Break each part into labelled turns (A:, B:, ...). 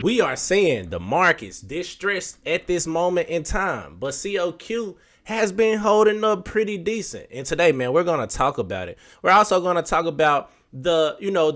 A: We are seeing the markets distressed at this moment in time, but COQ has been holding up pretty decent. And today, man, we're going to talk about it. We're also going to talk about the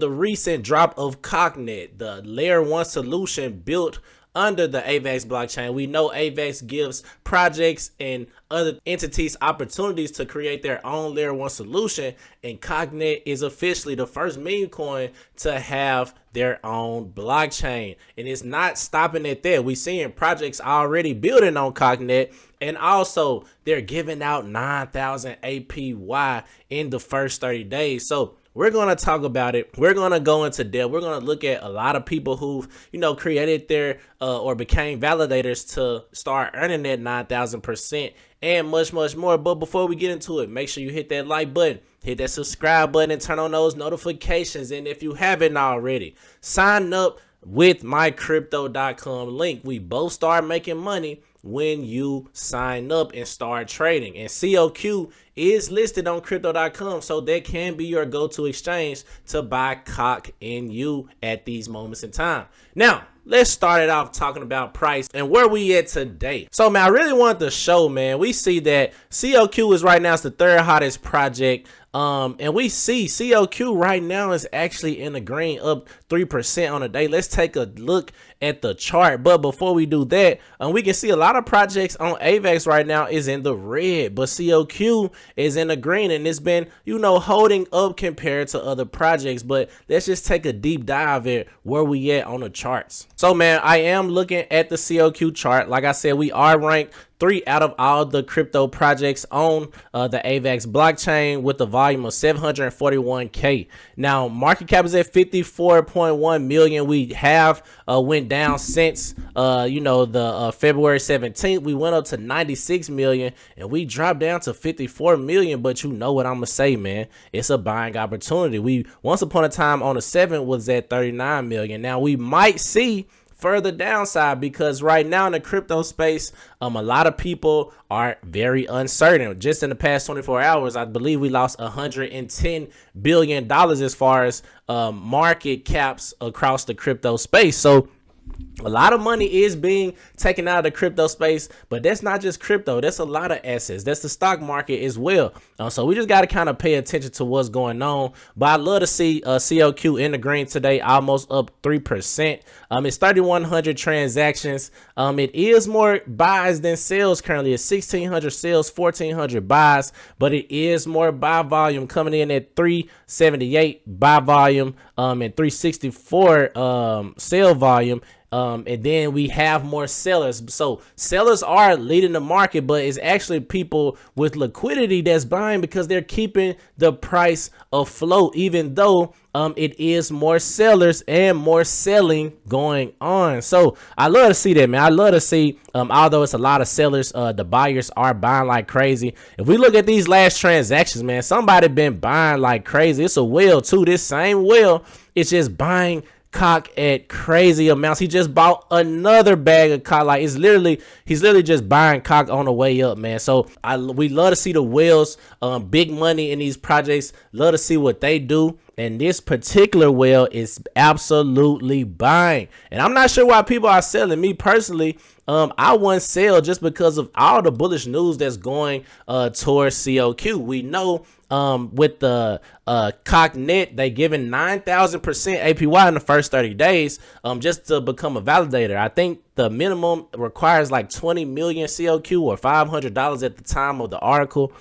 A: recent drop of Coq, the layer 1 solution built under the AVAX blockchain. We know AVAX gives projects and other entities opportunities to create their own layer 1 solution, and Coq is officially the first meme coin to have their own blockchain. And it's not stopping at that. We're seeing projects already building on Coq, and also they're giving out 9,000 APY in the first 30 days. So we're going to talk about it. We're going to go into depth. We're going to look at a lot of people who, created their or became validators to start earning that 9,000% and much, much more. But before we get into it, make sure you hit that like button, hit that subscribe button, and turn on those notifications. And if you haven't already, sign up with mycrypto.com link. We both start making money when you sign up and start trading. And COQ is listed on crypto.com, so that can be your go-to exchange to buy Coq Inu at these moments in time. Now, let's start it off talking about price and where we at today. So, man, I really wanted to show, man, we see that COQ is right now the third hottest project. And we see COQ right now is actually in the green, up 3% on a day. Let's take a look at the chart. But before we do that, we can see a lot of projects on AVAX right now is in the red, but COQ is in the green, and it's been, holding up compared to other projects. But let's just take a deep dive at where we at on the charts. So, man, I am looking at the COQ chart. Like I said, we are ranked 3 out of all the crypto projects on the AVAX blockchain with a volume of 741K. Now, market cap is at 54.1 million. We have went down since, the February 17th. We went up to 96 million and we dropped down to 54 million. But you know what I'm going to say, man, it's a buying opportunity. We once upon a time on the 7th was at 39 million. Now we might see further downside because right now in the crypto space, a lot of people are very uncertain. Just in the past 24 hours, I believe we lost $110 billion as far as market caps across the crypto space. So a lot of money is being taken out of the crypto space, but that's not just crypto. That's a lot of assets. That's the stock market as well. So we just got to kind of pay attention to what's going on. But I'd love to see COQ in the green today, almost up 3%. It's 3,100 transactions. It is more buys than sales currently. It's 1,600 sales, 1,400 buys, but it is more buy volume coming in at 378 buy volume and 364 sale volume. And then we have more sellers. So sellers are leading the market, but it's actually people with liquidity that's buying because they're keeping the price afloat, even though it is more sellers and more selling going on. So I love to see that, man. I love to see, although it's a lot of sellers, the buyers are buying like crazy. If we look at these last transactions, man, somebody been buying like crazy. It's a whale too. This same whale is just buying Coq at crazy amounts. He just bought another bag of Coq. Like he's literally just buying Coq on the way up, man. So we love to see the whales, big money in these projects. Love to see what they do. And this particular whale is absolutely buying. And I'm not sure why people are selling. Me personally, I wouldn't sell just because of all the bullish news that's going towards COQ. We know with the Coq, they giving 9,000% APY in the first 30 days just to become a validator. I think the minimum requires like 20 million COQ or $500 at the time of the article.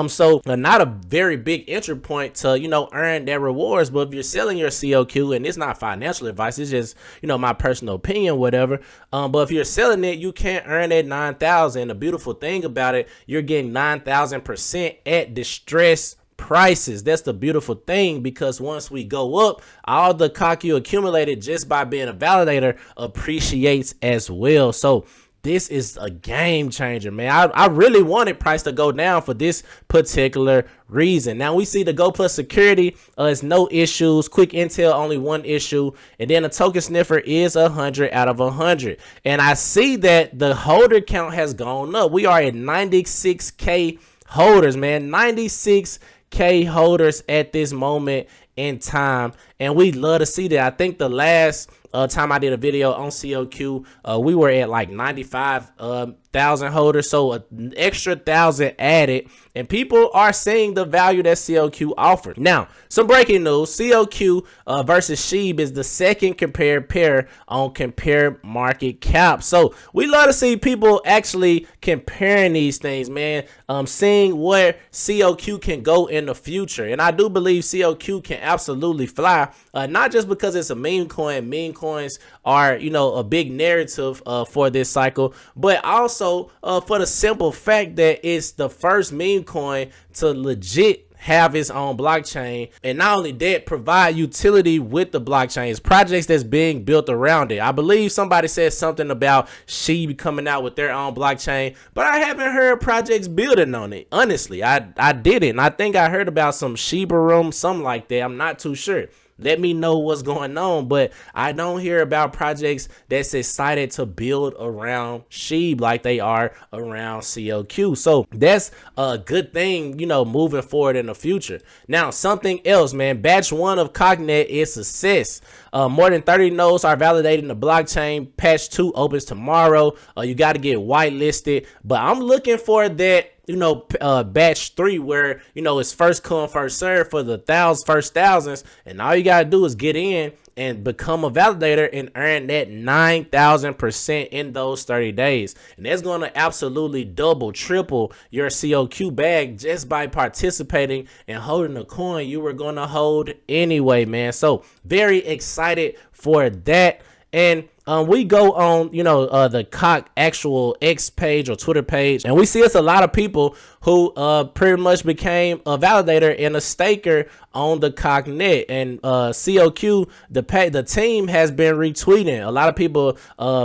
A: So not a very big entry point to, earn their rewards. But if you're selling your COQ, and it's not financial advice, it's just, my personal opinion, whatever. But if you're selling it, you can't earn that 9,000. The beautiful thing about it, you're getting 9,000% at distressed prices. That's the beautiful thing, because once we go up, all the Coq you accumulated just by being a validator appreciates as well. So this is a game changer, man. I really wanted price to go down for this particular reason. Now we see the Go Plus security is no issues. Quick Intel only one issue, and then the token sniffer is 100 out of 100. And I see that the holder count has gone up. We are at 96K holders, man. 96K holders at this moment in time. and we love to see that. I think the last time I did a video on COQ, we were at like 95,000 holders, so an extra 1,000 added, and people are seeing the value that COQ offered. Now, some breaking news: COQ versus SHIB is the second compared pair on compare market cap. So we love to see people actually comparing these things, man. Seeing where COQ can go in the future, and I do believe COQ can absolutely fly. Not just because it's a meme coin. Meme coins are, you know, a big narrative for this cycle, but also for the simple fact that it's the first meme coin to legit have its own blockchain, and not only that, provide utility with the blockchains, projects that's being built around it. I believe somebody said something about SHIB coming out with their own blockchain, but I haven't heard projects building on it. Honestly, I didn't. I think I heard about some Shiba room, something like that. I'm not too sure. Let me know what's going on, but I don't hear about projects that's excited to build around SHIB like they are around COQ. So that's a good thing, you know, moving forward in the future. Now, something else, man. Batch 1 of CoqNet is success. More than 30 nodes are validating the blockchain. Patch 2 opens tomorrow. You got to get whitelisted, but I'm looking for that, you know, batch 3 where, you know, it's first come first serve for the first thousands, and all you gotta do is get in and become a validator and earn that 9,000% in those 30 days. And that's going to absolutely double, triple your COQ bag just by participating and holding the coin you were going to hold anyway, man. So very excited for that. And we go on, you know, the Coq actual X page or Twitter page, and we see it's a lot of people who pretty much became a validator and a staker on the CoqNet. And COQ, the team has been retweeting a lot of people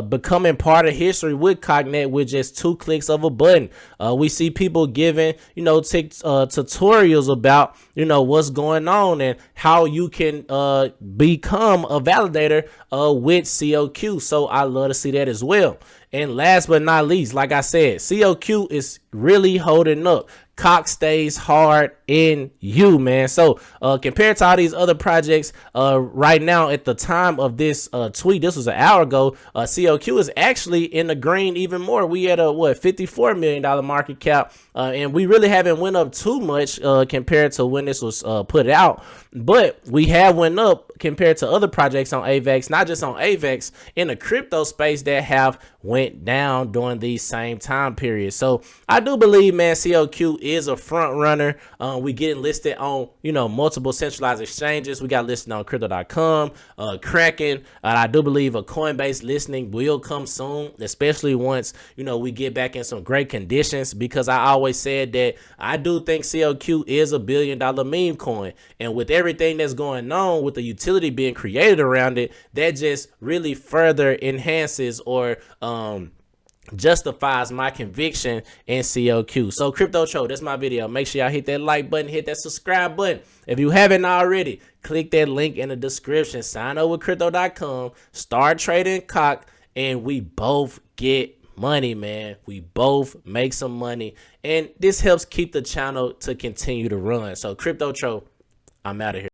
A: becoming part of history with CoqNet with just 2 clicks of a button. We see people giving, you know, tutorials about, you know, what's going on and how you can become a validator with COQ. So I love to see that as well. And last but not least, like I said, COQ is really holding up. Coq stays hard in you, man. So compared to all these other projects right now, at the time of this tweet, this was an hour ago, COQ is actually in the green even more. We had a $54 million market cap, and we really haven't went up too much compared to when this was put out, but we have went up compared to other projects on AVAX, not just on AVAX, in the crypto space that have went down during these same time periods. So I do believe, man, COQ is a front runner. We getting listed on, you know, multiple centralized exchanges. We got listed on crypto.com, Kraken. I do believe a Coinbase listing will come soon, especially once, you know, we get back in some great conditions, because I always said that I do think COQ is $1 billion meme coin, and with everything that's going on with the utility being created around it, that just really further enhances or justifies my conviction in COQ. So Crypto Tro, that's my video. Make sure y'all hit that like button, hit that subscribe button. If you haven't already, click that link in the description. Sign up with crypto.com, start trading Coq, and we both get money, man. We both make some money, and this helps keep the channel to continue to run. So Crypto Tro, I'm out of here.